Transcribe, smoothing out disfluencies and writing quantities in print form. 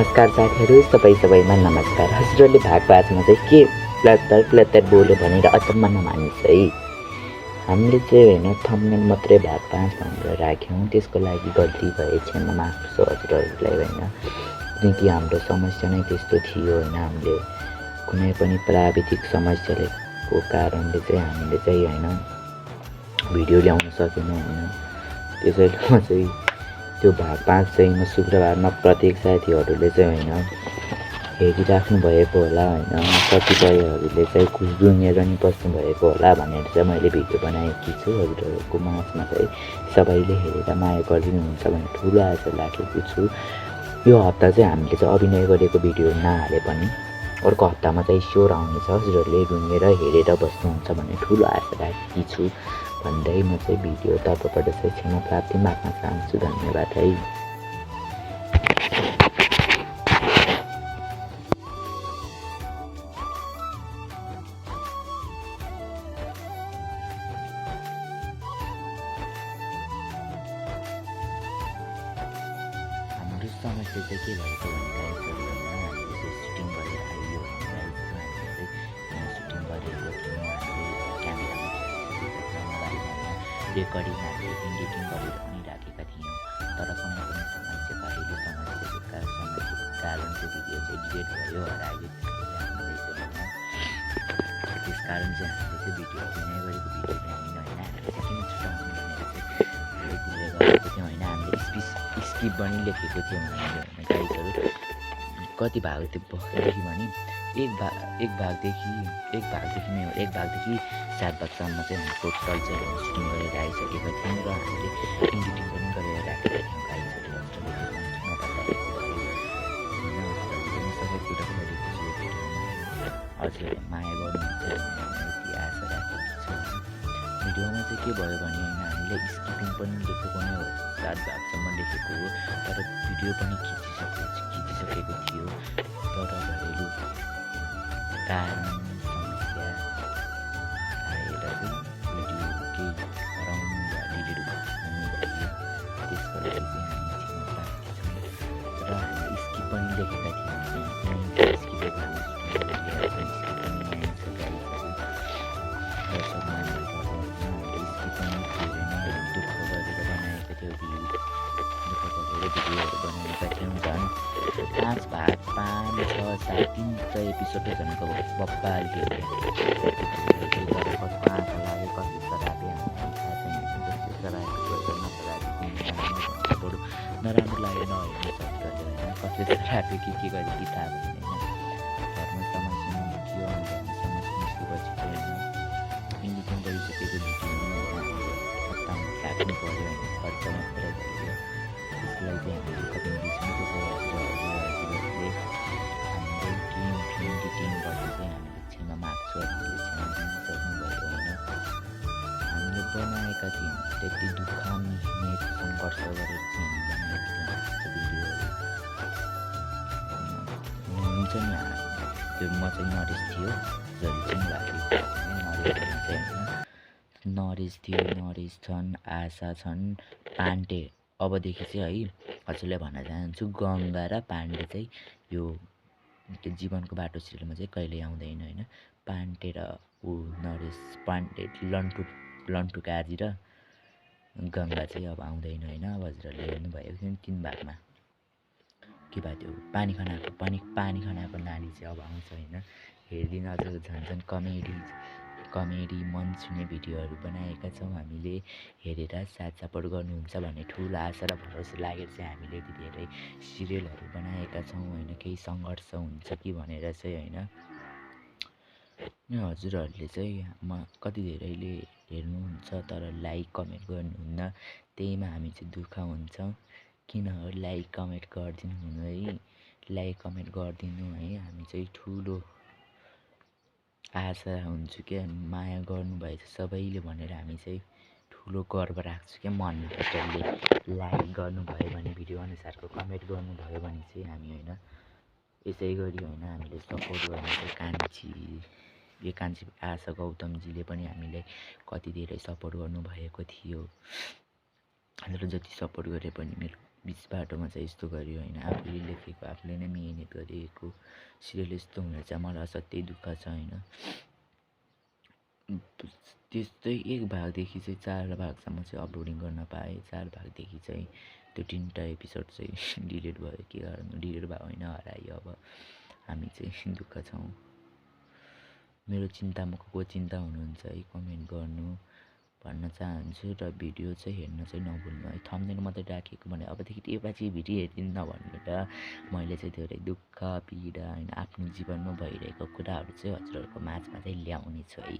नमस्कार साथीहरू, सबैमा नमस्कार। हजुरहरूले भएको आजमा चाहिँ के प्लत्तर बोल्यो भनेर अचम्म नमान्नुहोस् है। हामीले चाहिँ होइन थम्बनेल मात्रै भाग 5 भनेर राख्यौँ, त्यसको लागि गल्ती भए क्षमा माग्छु हजुरहरूलाई होइन। किनकि हाम्रो समस्या नै त्यस्तो थियो होइन। हामीले कुनै पनि प्राविधिक समस्याको कारणले चाहिँ हामीले चाहिँ होइन भिडियो ल्याउन सकेनौँ होइन। त्यसैले म चाहिँ त्यो भाग 5 चाहिँ शुक्रबारमा प्रत्येक साथीहरूले चाहिँ होइन हेरिराख्नु भएको होला होइन। कतिपयहरूले चाहिँ कुरुङ्गेर नि बस्नु भएको होला भनेर चाहिँ मैले भिडियो बनाएकी छु। हजुरहरूको माझमा चाहिँ सबैले हेरेर माया गरिदिनुहुन्छ भन्ने ठुलो आशा राखेको छु। यो हप्ता चाहिँ हामीले चाहिँ अभिनय गरेको भिडियो नहाले पनि अर्को हप्तामा चाहिँ स्योर आउनेछ। हजुरहरूले रुँगेर हेरेर बस्नुहुन्छ भन्ने ठुलो आशा राखेकी छु भन्दै म चाहिँ भिडियो तर्फबाट चाहिँ क्षमा प्राप्ति माग्न चाहन्छु। धन्यवाद है। हाम्रो समस्या चाहिँ के भएको भने गाइजहरू होइन, हामीले चाहिँ सुटिङ गरेर आइयो गाइजहरू। हामीले चाहिँ सुटिङ गरेको थियौँ, हामीले क्यामेरामा रेकर्डिङ हामीले एडिटिङ गरेर पनि राखेका थियौँ। तर कुनै पनि समस्या घरेलु समस्याको कारण चाहिँ भिडियो चाहिँ डिलिट भयो, हरायो। त्यस कारण चाहिँ हामीले चाहिँ भिडियो अभिनय गरेको भिडियो ल्याएन होइन। हामीले चाहिँ किन छुट्याउनु भनेर चाहिँ भुलेर गएको थियौँ होइन। हामीले स्क्रिप्ट पनि लेखेको थियौँ हामीले होइन गाइजहरू। कति भाग भएदेखि भने एक भागदेखि नै हो, एक भागदेखि 7 भागसम्म चाहिँ हामी टोटल चाहिँ सुटिङ गरेर आइसकेका थियौँ र हामीले एडिटिङ पनि गरेर राखेका थियौँ गाइजहरू। सबै कुरा गरेको छु भिडियोमा। हजुरहरूले माया गर्नुहुन्छ यति आशा राखेको छु। भिडियोमा चाहिँ के भयो भने होइन, हामीले स्किपिङ पनि लेखेको नै हो, 7 भागसम्म लेखेको हो। तर भिडियो पनि खिचिसकेको थियो। तर घरेलु कारण समस्या आएर चाहिँ भिडियो केही हराउनु वा डिलिट हुनुभयो। त्यसको लागि चाहिँ हामी क्षमा प्रार्थी छौँ। र हामीले स्किप पनि लेखेका थियौँ, स्किप भिडियोहरू बनाएका थियौँ। झन् 5 भाग 5, 6, 7, 3 एपिसोडै झन् बब्बाल थियो। कस्तो आँखा लाग्यो, कति सरापे हामीलाई थाहा छैन। जस्तो सरापेको नराम्रो लाग्यो नहेर्नु सक्छ होइन। कसले सराप्यो के गर्यो कि थाहा भएन होइन। घरमा समस्या नमुक्यो, घरमा समस्या निस्केपछि चाहिँ होइन एडिटिङ गरिसकेको भिडियो हप्तामा राख्नु पऱ्यो होइन। खर्च मात्रै भयो। त्यसलाई चाहिँ हामीले कपिङसँग हजुरहरूले हाम्रो टिम एडिटिङ गर्दा चाहिँ हामीले क्षमा माग्छु। हामीले क्षमा दिन सक्नुभयो होइन। हामीले बनाएका थियौँ, त्यति दुःख मिहिनेत सङ्घर्ष गरेर चाहिँ हामीले बनाएका थियौँ भिडियोहरू हुन्छ नि। त्यो म चाहिँ नरेश थियो, जहिले चाहिँ नरेश थियो, नरेश छन्, आशा छन्, पाण्डे। अबदेखि चाहिँ है हजुरलाई भन्न चाहन्छु, गङ्गा र पाण्डे चाहिँ यो जीवनको बाटो सिरियलमा चाहिँ कहिले आउँदैन होइन। पाण्डे र नरेश, पाण्डे लन्टु कार्जी र गङ्गा चाहिँ अब आउँदैन होइन। अब हजुरहरूले हेर्नुभएको थियो 3 भागमा के भएको थियो, पानी खनाको नानी चाहिँ अब आउँछ होइन। हेरिदिन अझ झन् कमेडी मन छुने भिडियोहरू बनाएका छौँ हामीले। हेरेर साथ सपोर्ट गर्नुहुन्छ भन्ने ठुलो आशा र भरोसा लागेर चाहिँ हामीले यति धेरै सिरियलहरू बनाएका छौँ होइन। केही सङ्घर्ष हुन्छ कि भनेर चाहिँ होइन। हजुरहरूले चाहिँ कति धेरैले हेर्नुहुन्छ तर लाइक कमेन्ट गर्नुहुन्न, त्यहीमा हामी चाहिँ दुःख हुन्छौँ। किन हो लाइक कमेन्ट गरिदिनु हुनु है, लाइक कमेन्ट गरिदिनु है। हामी चाहिँ ठुलो आशा हुन्छु क्या, माया गर्नुभएछ सबैले भनेर हामी चाहिँ ठुलो गर्व राख्छु क्या मनमा। कसैले लाइक गर्नुभयो भने, भिडियो अनुसारको कमेन्ट गर्नुभयो भने चाहिँ हामी होइन यसै गरी होइन हामीले सपोर्ट गर्ने कान्छी आशा गौतमजीले पनि हामीलाई कति धेरै सपोर्ट गर्नुभएको थियो। र जति सपोर्ट गरे पनि मेरो बिच बाटोमा चाहिँ यस्तो गर्यो होइन, आफूले लेखेको आफूले नै मिहिनेत गरिएको सिरियल यस्तो हुँदा चाहिँ मलाई असाध्यै दुःख छ होइन। त्यस्तै 1 भागदेखि चाहिँ 4 भागसम्म चाहिँ अपलोडिङ गर्न पाएँ। 4 भागदेखि चाहिँ त्यो 3टा एपिसोड चाहिँ डिलिट भयो। के गर्नु, डिलिट भयो होइन, हरायो। अब हामी चाहिँ दुःख छौँ। मेरो चिन्तामा को चिन्ता हुनुहुन्छ है कमेन्ट गर्नु भन्न चाहन्छु र भिडियो चाहिँ हेर्न चाहिँ नभुल्नु है। थम्बनेल मात्रै राखेको भने अबदेखि एपछि भिडियो हेरिदिनु नभन्नु ल। मैले चाहिँ धेरै दुःख पीडा होइन आफ्नो जीवनमा भइरहेको कुराहरू चाहिँ हजुरहरूको माझमा चाहिँ ल्याउने छु है।